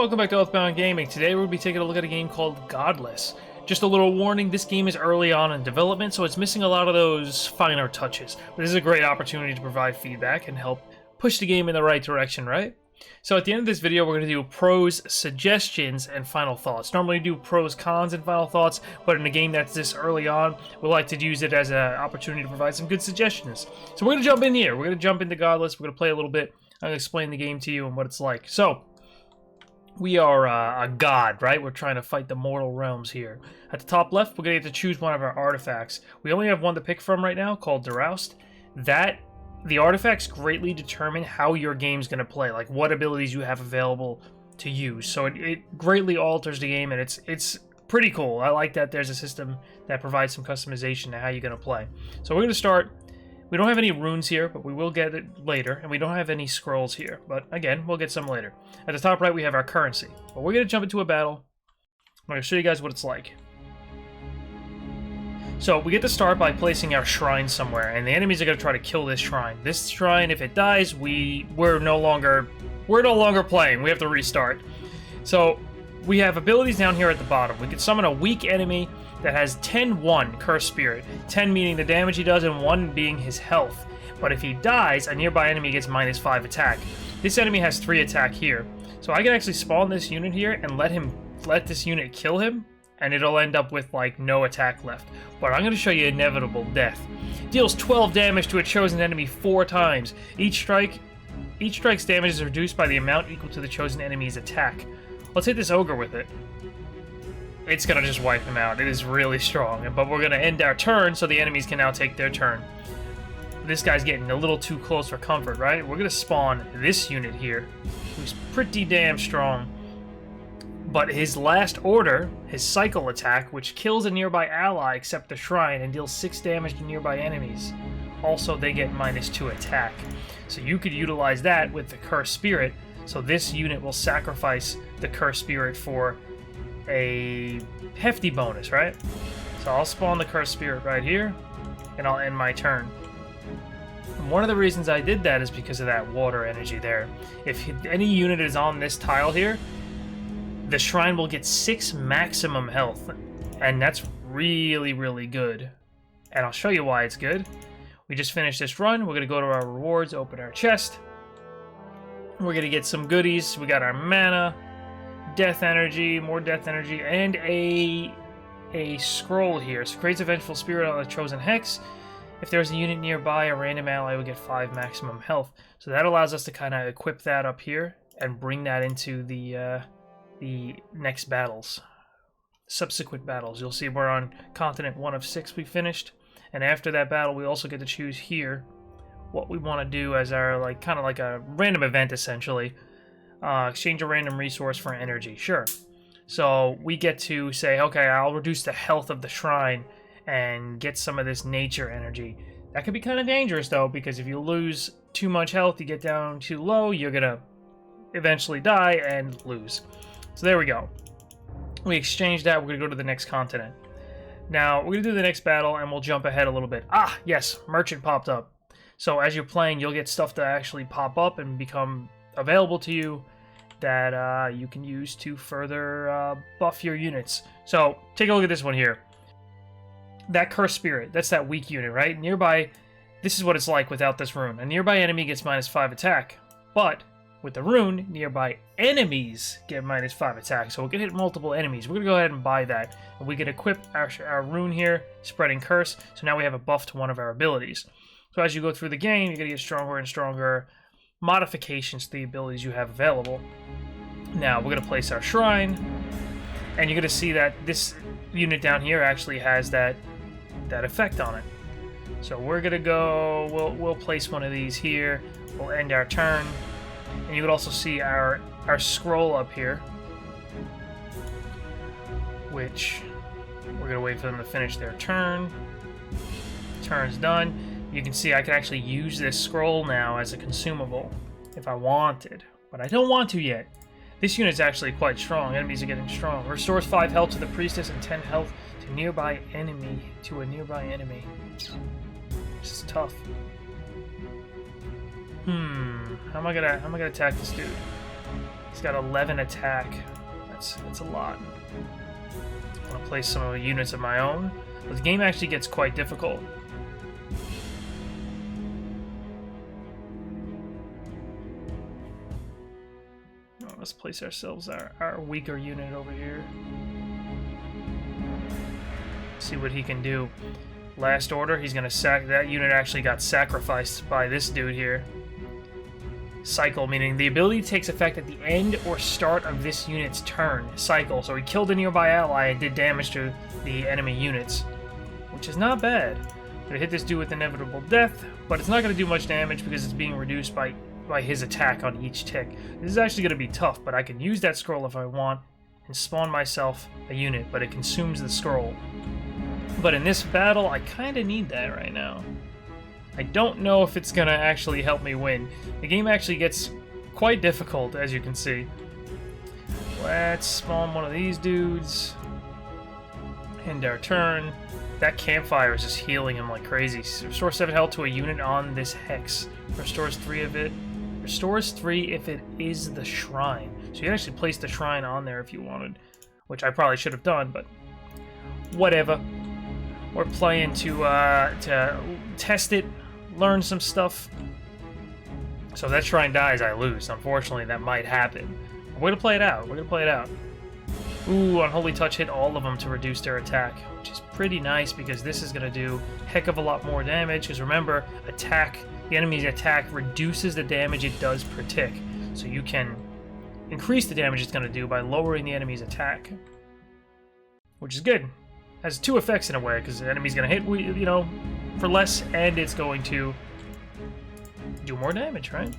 Welcome back to Oathbound Gaming. Today we're going to be taking a look at a game called Godless. Just a little warning, this game is early on in development, so it's missing a lot of those finer touches. But this is a great opportunity to provide feedback and help push the game in the right direction, right? So at the end of this video, we're going to do pros, suggestions, and final thoughts. Normally we do pros, cons, and final thoughts, but in a game that's this early on, we like to use it as an opportunity to provide some good suggestions. So we're going to jump in here. We're going to jump into Godless. We're going to play a little bit. I'm going to explain the game to you and what it's like. So, we are a god, right? We're trying to fight the mortal realms here. At the top left, we're going to get to choose one of our artifacts. We only have one to pick from right now, called Deroust. The artifacts greatly determine how your game's going to play, like what abilities you have available to use. So it greatly alters the game, and it's pretty cool. I like that there's a system that provides some customization to how you're going to play. So we're going to start. We don't have any runes here, but we will get it later. And we don't have any scrolls here, but again, we'll get some later. At the top right, we have our currency. But we're going to jump into a battle. I'm going to show you guys what it's like. So we get to start by placing our shrine somewhere, and the enemies are going to try to kill this shrine. This shrine, if it dies, we're no longer playing. We have to restart. So we have abilities down here at the bottom. We can summon a weak enemy that has 10-1 Curse Spirit, 10 meaning the damage he does and 1 being his health. But if he dies, a nearby enemy gets -5 attack. This enemy has 3 attack here. So I can actually spawn this unit here and let this unit kill him, and it'll end up with like no attack left. But I'm going to show you inevitable death. Deals 12 damage to a chosen enemy 4 times. Each strike's damage is reduced by the amount equal to the chosen enemy's attack. Let's hit this ogre with it. It's going to just wipe him out. It is really strong. But we're going to end our turn so the enemies can now take their turn. This guy's getting a little too close for comfort, right? We're going to spawn this unit here, who's pretty damn strong. But his last order, his cycle attack, which kills a nearby ally except the shrine and deals 6 damage to nearby enemies. Also, they get -2 attack. So you could utilize that with the Curse Spirit. So this unit will sacrifice the Curse Spirit for a hefty bonus, right? So I'll spawn the Curse Spirit right here, and I'll end my turn. And one of the reasons I did that is because of that water energy there. If any unit is on this tile here, the shrine will get 6 maximum health, and that's really, really good. And I'll show you why it's good. We just finished this run. We're going to go to our rewards, open our chest. We're going to get some goodies. We got our mana, death energy, more death energy, and a scroll here. So creates a vengeful spirit on the chosen hex. If there's a unit nearby, a random ally will get 5 maximum health. So that allows us to kind of equip that up here and bring that into the next battles, subsequent battles. You'll see we're on continent 1 of 6 we finished, and after that battle we also get to choose here what we want to do as our kind of like a random event essentially. Exchange a random resource for energy, sure. So we get to say, okay, I'll reduce the health of the shrine and get some of this nature energy. That could be kind of dangerous though, because if you lose too much health, you get down too low, you're gonna eventually die and lose. So there we go. We exchanged that. We're going to go to the next continent. Now, we're going to do the next battle, and we'll jump ahead a little bit. Ah, yes, merchant popped up. So as you're playing, you'll get stuff to actually pop up and become available to you that you can use to further buff your units. So take a look at this one here. That Cursed Spirit, that's that weak unit, right? Nearby, this is what it's like without this rune. A nearby enemy gets -5 attack, but with the rune, nearby enemies get -5 attack, so we can hit multiple enemies. We're going to go ahead and buy that. And we can equip our rune here, Spreading Curse, so now we have a buff to one of our abilities. So as you go through the game, you're going to get stronger and stronger modifications to the abilities you have available. Now, we're going to place our shrine, and you're going to see that this unit down here actually has that effect on it. So we're going to go, we'll place one of these here, we'll end our turn. And you would also see our scroll up here, which we're going to wait for them to finish their turn. Turn's done. You can see I can actually use this scroll now as a consumable if I wanted, but I don't want to yet. This unit's actually quite strong. Enemies are getting strong. Restores 5 health to the priestess and 10 health to a nearby enemy. This is tough. How am I gonna attack this dude? He's got 11 attack. That's a lot. I'm gonna place some of the units of my own. But the game actually gets quite difficult. Let's place ourselves our weaker unit over here. See what he can do. Last order, he's gonna that unit actually got sacrificed by this dude here. Cycle, meaning the ability takes effect at the end or start of this unit's turn. Cycle, so he killed a nearby ally and did damage to the enemy units, which is not bad. Gonna hit this dude with inevitable death, but it's not gonna do much damage because it's being reduced by his attack on each tick. This is actually gonna be tough, but I can use that scroll if I want and spawn myself a unit, but it consumes the scroll. But in this battle, I kind of need that right now. I don't know if it's going to actually help me win. The game actually gets quite difficult, as you can see. Let's spawn one of these dudes. End our turn. That campfire is just healing him like crazy. Restore 7 health to a unit on this hex. Restores 3 of it. Restores 3 if it is the shrine. So you can actually place the shrine on there if you wanted. Which I probably should have done, but whatever. We're playing to test it, learn some stuff. So if that shrine dies, I lose. Unfortunately, that might happen. We're gonna play it out. We're gonna play it out. Ooh, Unholy Touch hit all of them to reduce their attack, which is pretty nice because this is gonna do a heck of a lot more damage. Because remember, the enemy's attack reduces the damage it does per tick. So you can increase the damage it's gonna do by lowering the enemy's attack, which is good. Has 2 effects in a way, because the enemy's going to hit, you know, for less, and it's going to do more damage, right?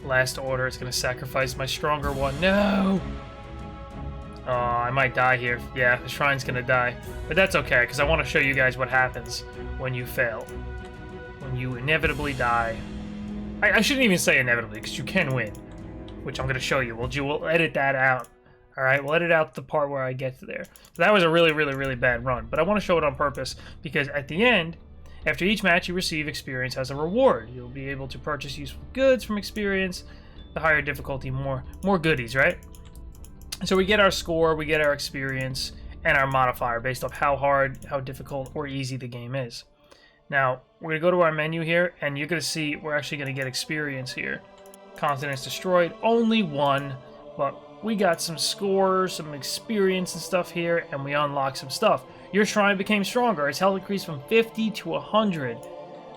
Last order, it's going to sacrifice my stronger one. No! Oh, I might die here. Yeah, the shrine's going to die. But that's okay, because I want to show you guys what happens when you fail. When you inevitably die. I shouldn't even say inevitably, because you can win, which I'm going to show you. We'll edit that out. Alright, we'll edit out the part where I get to there. So that was a really, really, really bad run. But I want to show it on purpose, because at the end, after each match, you receive experience as a reward. You'll be able to purchase useful goods from experience. The higher difficulty, more goodies, right? So we get our score, we get our experience, and our modifier based off how hard, how difficult, or easy the game is. Now, we're going to go to our menu here, and you're going to see we're actually going to get experience here. Continents destroyed, only 1, but we got some scores, some experience and stuff here, and we unlocked some stuff. Your shrine became stronger. Its health increased from 50 to 100.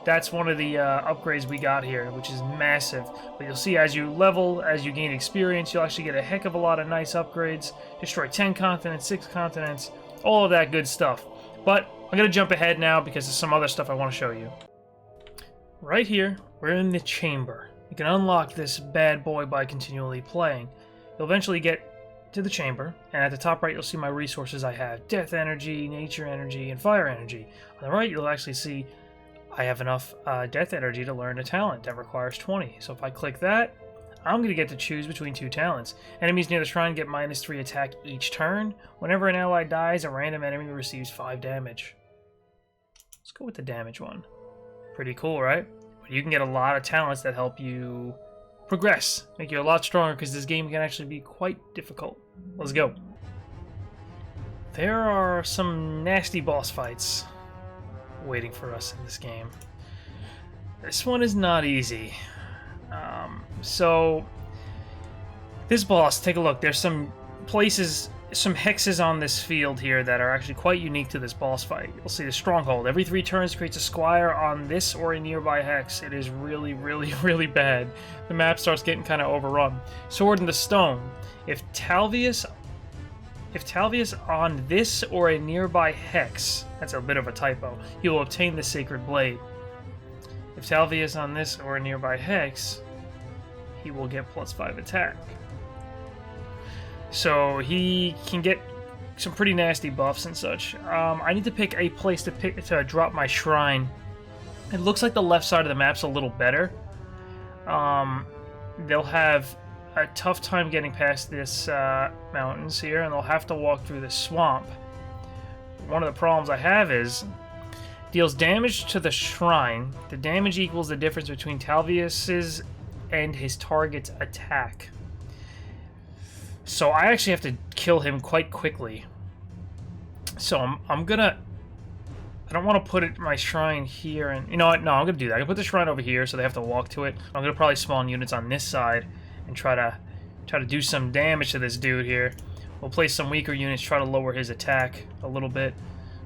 That's one of the upgrades we got here, which is massive. But you'll see as you level, as you gain experience, you'll actually get a heck of a lot of nice upgrades. Destroy 10 continents, 6 continents, all of that good stuff. But I'm going to jump ahead now because there's some other stuff I want to show you. Right here, we're in the chamber. You can unlock this bad boy by continually playing. You'll eventually get to the chamber, and at the top right you'll see my resources I have. Death energy, nature energy, and fire energy. On the right you'll actually see I have enough death energy to learn a talent that requires 20. So if I click that, I'm going to get to choose between 2 talents. Enemies near the shrine get -3 attack each turn. Whenever an ally dies, a random enemy receives 5 damage. Let's go with the damage one. Pretty cool, right? But you can get a lot of talents that help you progress, make you a lot stronger, because this game can actually be quite difficult. Let's go. There are some nasty boss fights waiting for us in this game. This one is not easy. So this boss, take a look. There's some places, some hexes on this field here that are actually quite unique to this boss fight. You'll see the stronghold. Every 3 turns creates a squire on this or a nearby hex. It is really, really, really bad. The map starts getting kind of overrun. Sword in the stone. If Talvius on this or a nearby hex, that's a bit of a typo, he will obtain the sacred blade. If Talvius on this or a nearby hex, he will get +5 attack. So he can get some pretty nasty buffs and such. I need to pick a place to drop my shrine. It looks like the left side of the map's a little better. They'll have a tough time getting past this mountains here, and they'll have to walk through this swamp. One of the problems I have is Deals damage to the shrine. The damage equals the difference between Talvius's and his target's attack. So I actually have to kill him quite quickly. So I'm gonna... I don't want to put my shrine here, and you know what? No, I'm gonna do that. I'm gonna put the shrine over here, so they have to walk to it. I'm gonna probably spawn units on this side and try to do some damage to this dude here. We'll place some weaker units, try to lower his attack a little bit,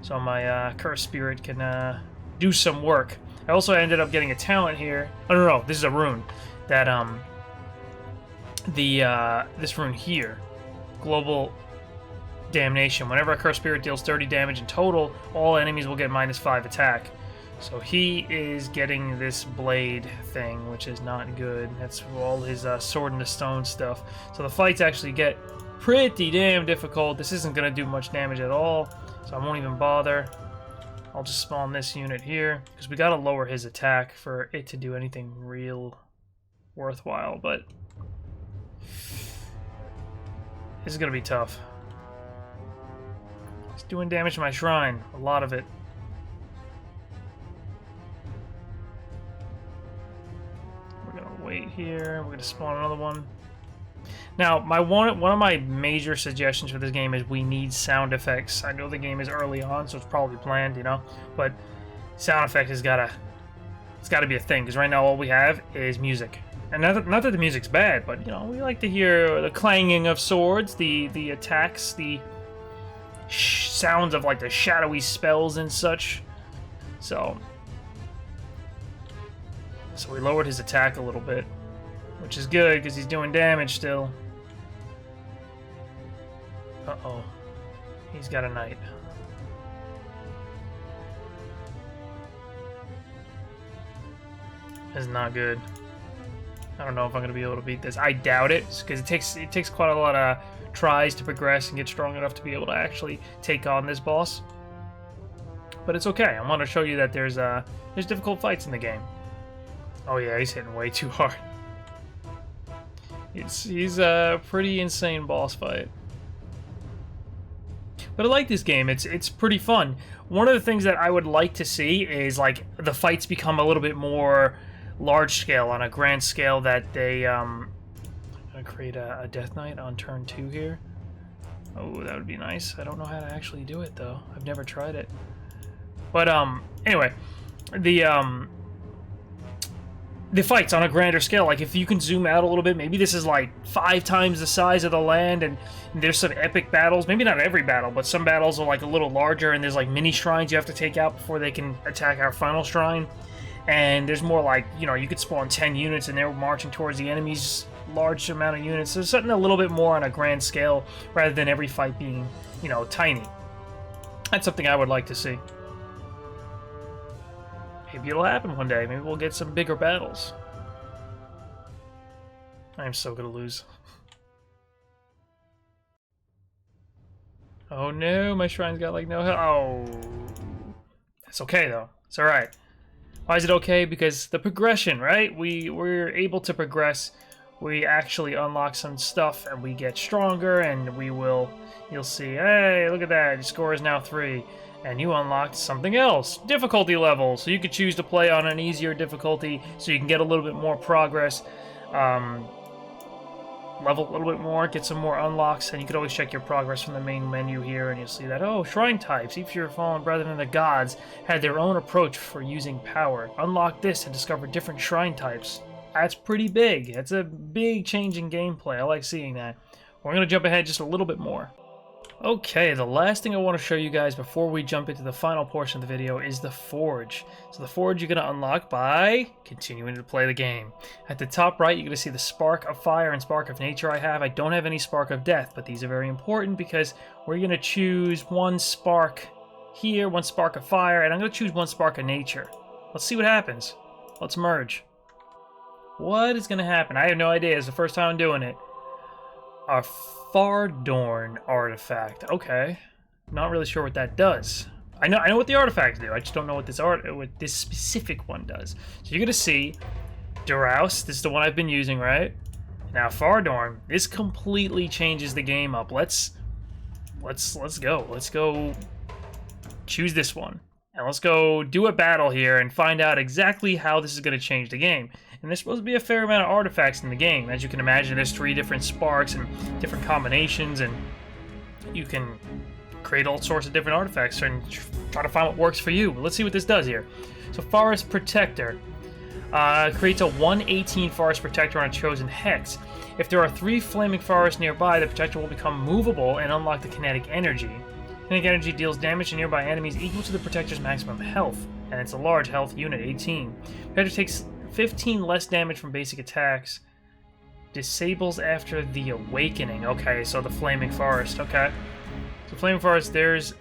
so my Cursed Spirit can do some work. I also ended up getting a talent here. Oh no, this is a rune that this rune here, Global Damnation. Whenever a Cursed Spirit deals 30 damage in total, all enemies will get -5 attack. So he is getting this blade thing, which is not good. That's all his sword in the stone stuff. So the fights actually get pretty damn difficult. This isn't going to do much damage at all, so I won't even bother. I'll just spawn this unit here, because we got to lower his attack for it to do anything real worthwhile, but this is going to be tough. It's doing damage to my shrine, a lot of it. We're gonna wait here. We're gonna spawn another one. Now, one of my major suggestions for this game is we need sound effects. I know the game is early on, so it's probably planned, you know, but sound effects has gotta be a thing, because right now all we have is music. And not that the music's bad, but you know, we like to hear the clanging of swords, the attacks, the sounds of like the shadowy spells and such. So we lowered his attack a little bit, which is good because he's doing damage still. Uh-oh. He's got a knight. That's not good. I don't know if I'm gonna be able to beat this. I doubt it, because it takes quite a lot of tries to progress and get strong enough to be able to actually take on this boss. But it's okay. I want to show you that there's difficult fights in the game. Oh yeah, he's hitting way too hard. He's a pretty insane boss fight. But I like this game. It's pretty fun. One of the things that I would like to see is like the fights become a little bit more large scale, on a grand scale, that they I'm gonna create a Death Knight on turn 2 here. Oh, that would be nice. I don't know how to actually do it though. I've never tried it. But anyway, the fights on a grander scale, like if you can zoom out a little bit, maybe this is like 5 times the size of the land, and there's some epic battles. Maybe not every battle, but some battles are like a little larger, and there's like mini shrines you have to take out before they can attack our final shrine. And there's more like, you know, you could spawn 10 units and they're marching towards the enemy's large amount of units. So something a little bit more on a grand scale rather than every fight being, you know, tiny. That's something I would like to see. Maybe it'll happen one day. Maybe we'll get some bigger battles. I'm so gonna lose. Oh no, my shrine's got like no health. Oh. That's okay though. It's alright. Why is it okay? Because the progression, right? We're able to progress. We actually unlock some stuff and we get stronger, and you'll see, hey, look at that, your score is now 3. And you unlocked something else, difficulty level. So you could choose to play on an easier difficulty so you can get a little bit more progress. Level a little bit more, get some more unlocks, and you could always check your progress from the main menu here, and you'll see that, oh, shrine types. Each of your fallen brethren and the gods had their own approach for using power. Unlock this and discover different shrine types. That's pretty big. That's a big change in gameplay. I like seeing that. We're going to jump ahead just a little bit more. Okay, the last thing I want to show you guys before we jump into the final portion of the video is the Forge. So the Forge you're going to unlock by continuing to play the game. At the top right, you're going to see the Spark of Fire and Spark of Nature I have. I don't have any Spark of Death, but these are very important because we're going to choose one Spark here, one Spark of Fire, and I'm going to choose one Spark of Nature. Let's see what happens. Let's merge. What is going to happen? I have no idea. It's the first time I'm doing it. A Fardorn artifact. Okay. Not really sure what that does. I know what the artifacts do. I just don't know what this specific one does. So you're gonna see Durouse. This is the one I've been using, right? Now Fardorn. This completely changes the game up. Let's go. Let's go choose this one. And let's go do a battle here and find out exactly how this is going to change the game. And there's supposed to be a fair amount of artifacts in the game. As you can imagine, there's 3 different sparks and different combinations, and you can create all sorts of different artifacts and try to find what works for you. Let's see what this does here. So Forest Protector creates a 118 Forest Protector on a chosen hex. If there are 3 flaming forests nearby, the protector will become movable and unlock the kinetic energy. Kinetic energy deals damage to nearby enemies equal to the protector's maximum health, and it's a large health unit, 18. Protector takes 15 less damage from basic attacks. Disables after the awakening. Okay, so the flaming forest. Okay. So flaming forest, there's...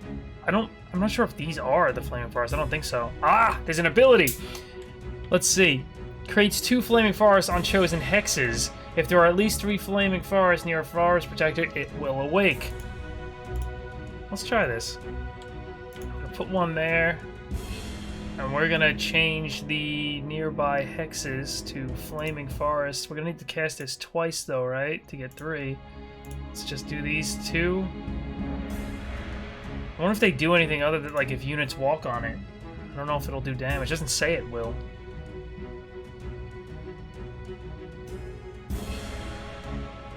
I'm not sure if these are the flaming forest. I don't think so. Ah! There's an ability! Let's see. Creates 2 flaming forests on chosen hexes. If there are at least 3 flaming forests near a forest protector, it will awake. Let's try this. I'm gonna put one there. And we're gonna change the nearby hexes to flaming forests. We're gonna need to cast this twice though, right? To get 3. Let's just do these 2. I wonder if they do anything other than, like, if units walk on it. I don't know if it'll do damage. It doesn't say it will.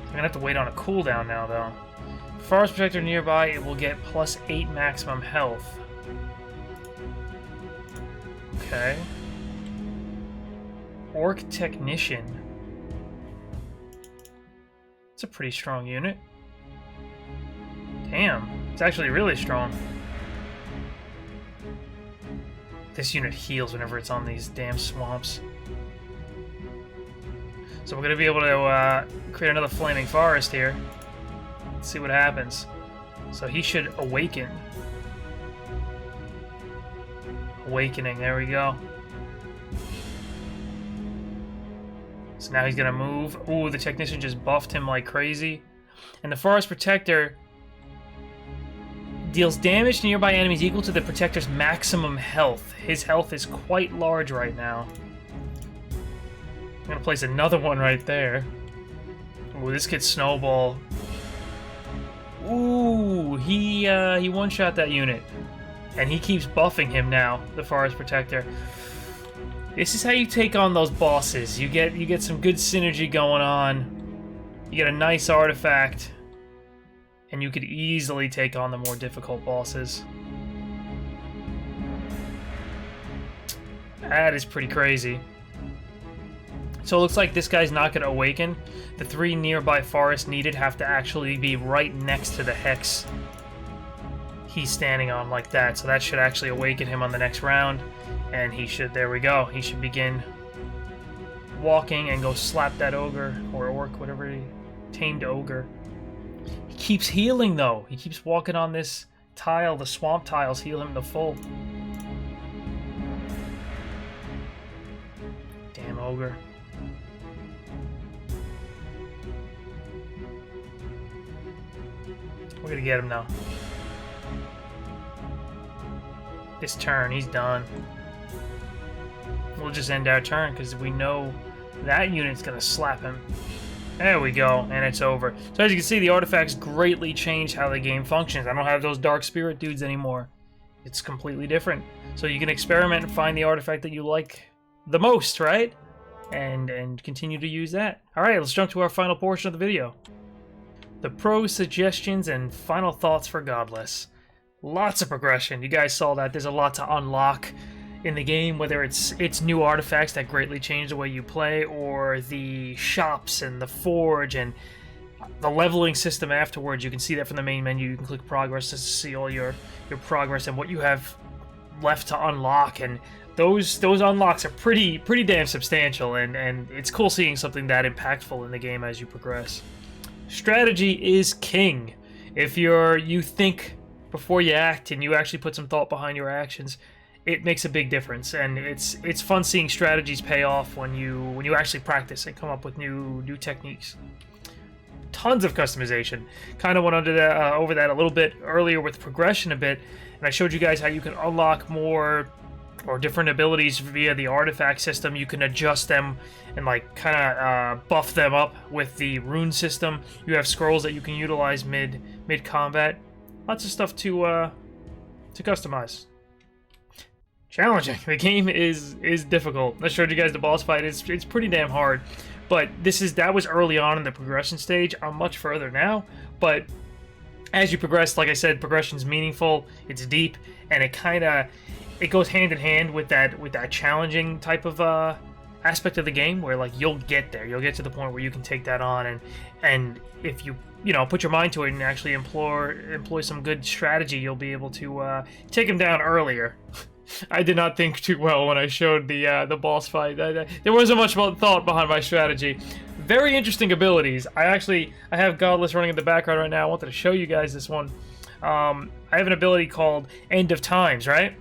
I'm gonna have to wait on a cooldown now, though. Forest Protector nearby, it will get +8 maximum health. Okay. Orc Technician. It's a pretty strong unit. Damn, it's actually really strong. This unit heals whenever it's on these damn swamps. So we're going to be able to create another flaming forest here. Let's see what happens. So he should awaken. Awakening, there we go. So now he's going to move. Ooh, the Technician just buffed him like crazy. And the Forest Protector deals damage to nearby enemies equal to the Protector's maximum health. His health is quite large right now. I'm gonna place another one right there. Ooh, this kid's Snowball. Ooh, he one-shot that unit. And he keeps buffing him now, the Forest Protector. This is how you take on those bosses. You get some good synergy going on. You get a nice artifact. And you could easily take on the more difficult bosses. That is pretty crazy. So it looks like this guy's not going to awaken. The 3 nearby forests needed have to actually be right next to the hex he's standing on like that. So that should actually awaken him on the next round. And he should, there we go. He should begin walking and go slap that ogre or orc, whatever tamed ogre. He keeps healing though. He keeps walking on this tile. The swamp tiles heal him to full. Damn ogre. We're gonna get him now. This turn, he's done. We'll just end our turn because we know that unit's gonna slap him. There we go, and it's over. So as you can see, the artifacts greatly change how the game functions. I don't have those Dark Spirit dudes anymore. It's completely different. So you can experiment and find the artifact that you like the most, right? And continue to use that. Alright, let's jump to our final portion of the video. The pros, suggestions, and final thoughts for Godless. Lots of progression. You guys saw that. There's a lot to unlock in the game, whether it's new artifacts that greatly change the way you play, or the shops and the forge and the leveling system afterwards. You can see that from the main menu. You can click progress just to see all your progress and what you have left to unlock, and those unlocks are pretty damn substantial, and it's cool seeing something that impactful in the game as you progress. Strategy is king. If you think before you act and you actually put some thought behind your actions, it makes a big difference, and it's fun seeing strategies pay off when you actually practice and come up with new techniques. Tons of customization. Kind of went over that a little bit earlier with progression a bit, and I showed you guys how you can unlock more or different abilities via the artifact system. You can adjust them and like kind of buff them up with the rune system. You have scrolls that you can utilize mid combat. Lots of stuff to customize. challenging. The game is difficult. I showed you guys the boss fight. It's pretty damn hard. But that was early on in the progression stage. I'm much further now, but as you progress, like I said, progression's meaningful, it's deep, and it goes hand in hand with that challenging type of aspect of the game, where like you'll get there, you'll get to the point where you can take that on, and if you put your mind to it and actually employ some good strategy, you'll be able to take him down earlier. I did not think too well when I showed the boss fight. There wasn't much thought behind my strategy. Very interesting abilities. I have Godless running in the background right now. I wanted to show you guys this one. I have an ability called End of Times, right?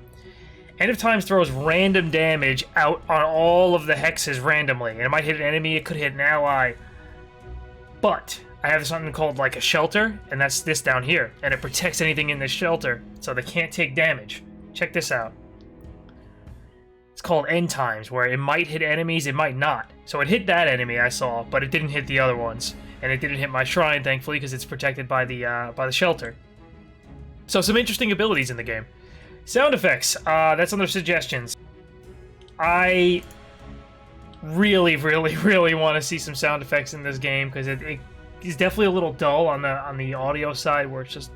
End of Times throws random damage out on all of the hexes randomly. And it might hit an enemy, it could hit an ally. But I have something called like a shelter, and that's this down here. And it protects anything in this shelter, so they can't take damage. Check this out. It's called End Times, where it might hit enemies, it might not. So it hit that enemy I saw, but it didn't hit the other ones. And it didn't hit my shrine, thankfully, because it's protected by the shelter. So some interesting abilities in the game. Sound effects, that's under suggestions. I really, really, really want to see some sound effects in this game, because it is definitely a little dull on the audio side, where it's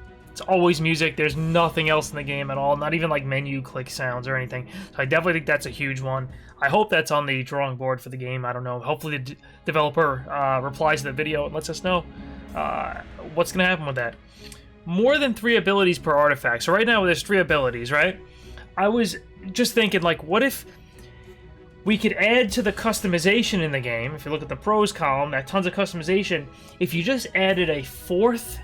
always music. There's nothing else in the game at all, not even like menu click sounds or anything. So I definitely think that's a huge one. I hope that's on the drawing board for the game. I don't know. Hopefully the developer replies to the video and lets us know what's going to happen with that. More than 3 abilities per artifact. So right now there's 3 abilities, right? I was just thinking, like, what if we could add to the customization in the game? If you look at the pros column, that tons of customization. If you just added a 4th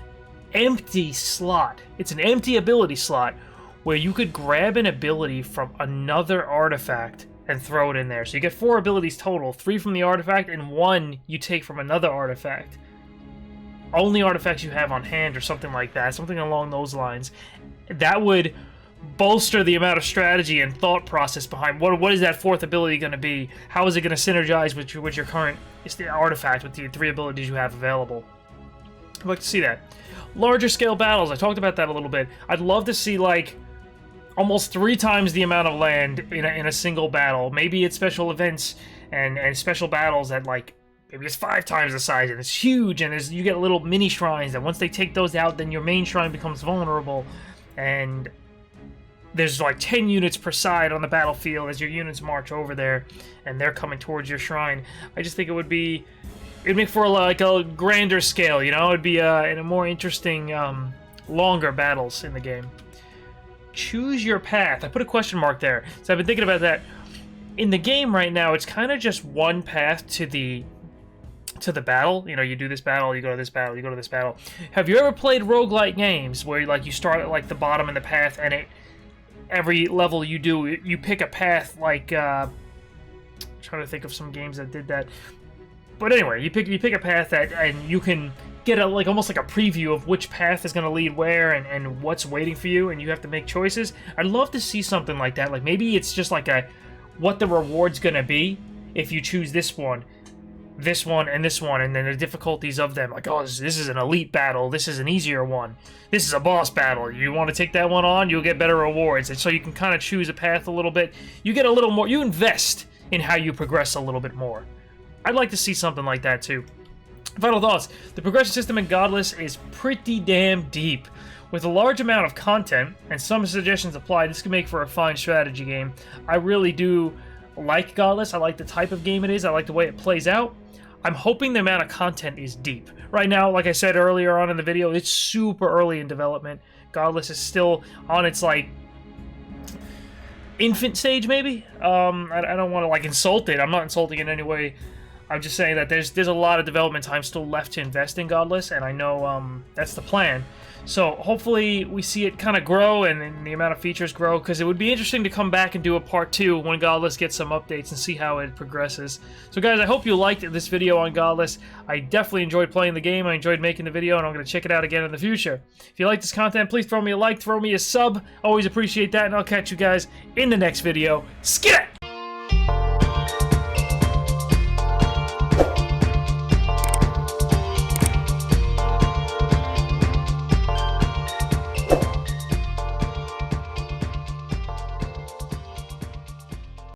empty slot. It's an empty ability slot where you could grab an ability from another artifact and throw it in there. So you get 4 abilities total, 3 from the artifact and 1 you take from another artifact. Only artifacts you have on hand or something like that, something along those lines. That would bolster the amount of strategy and thought process behind what is that 4th ability going to be? How is it going to synergize with your current artifact, with the 3 abilities you have available? I'd like to see that. Larger scale battles, I talked about that a little bit. I'd love to see like almost 3 times the amount of land in a single battle. Maybe it's special events and special battles that like maybe it's 5 times the size and it's huge, and you get little mini shrines that once they take those out, then your main shrine becomes vulnerable, and there's like 10 units per side on the battlefield as your units march over there and they're coming towards your shrine. I just think it'd make for like a grander scale, it'd be in a more interesting, longer battles in the game. Choose your path. I put a question mark there, so I've been thinking about that. In the game right now, it's kind of just one path to the battle. You do this battle, you go to this battle, you go to this battle. Have you ever played roguelike games where like you start at like the bottom of the path, and every level you do, you pick a path like I'm trying to think of some games that did that. But anyway, you pick a path and you can get almost like a preview of which path is going to lead where and what's waiting for you, and you have to make choices. I'd love to see something like that. Like maybe it's just like what the reward's going to be if you choose this one, and this one, and then the difficulties of them. Like, oh, this is an elite battle. This is an easier one. This is a boss battle. You want to take that one on, you'll get better rewards. And so you can kind of choose a path a little bit. You get a little more. You invest in how you progress a little bit more. I'd like to see something like that too. Final thoughts. The progression system in Godless is pretty damn deep. With a large amount of content, and some suggestions applied, this can make for a fine strategy game. I really do like Godless. I like the type of game it is. I like the way it plays out. I'm hoping the amount of content is deep. Right now, like I said earlier on in the video, it's super early in development. Godless is still on its like infant stage, maybe. I don't want to like insult it. I'm not insulting it in any way. I'm just saying that there's a lot of development time still left to invest in Godless, and I know that's the plan. So hopefully we see it kind of grow and the amount of features grow, because it would be interesting to come back and do a part 2 when Godless gets some updates and see how it progresses. So guys, I hope you liked this video on Godless. I definitely enjoyed playing the game. I enjoyed making the video, and I'm going to check it out again in the future. If you like this content, please throw me a like, throw me a sub. Always appreciate that, and I'll catch you guys in the next video. Skit!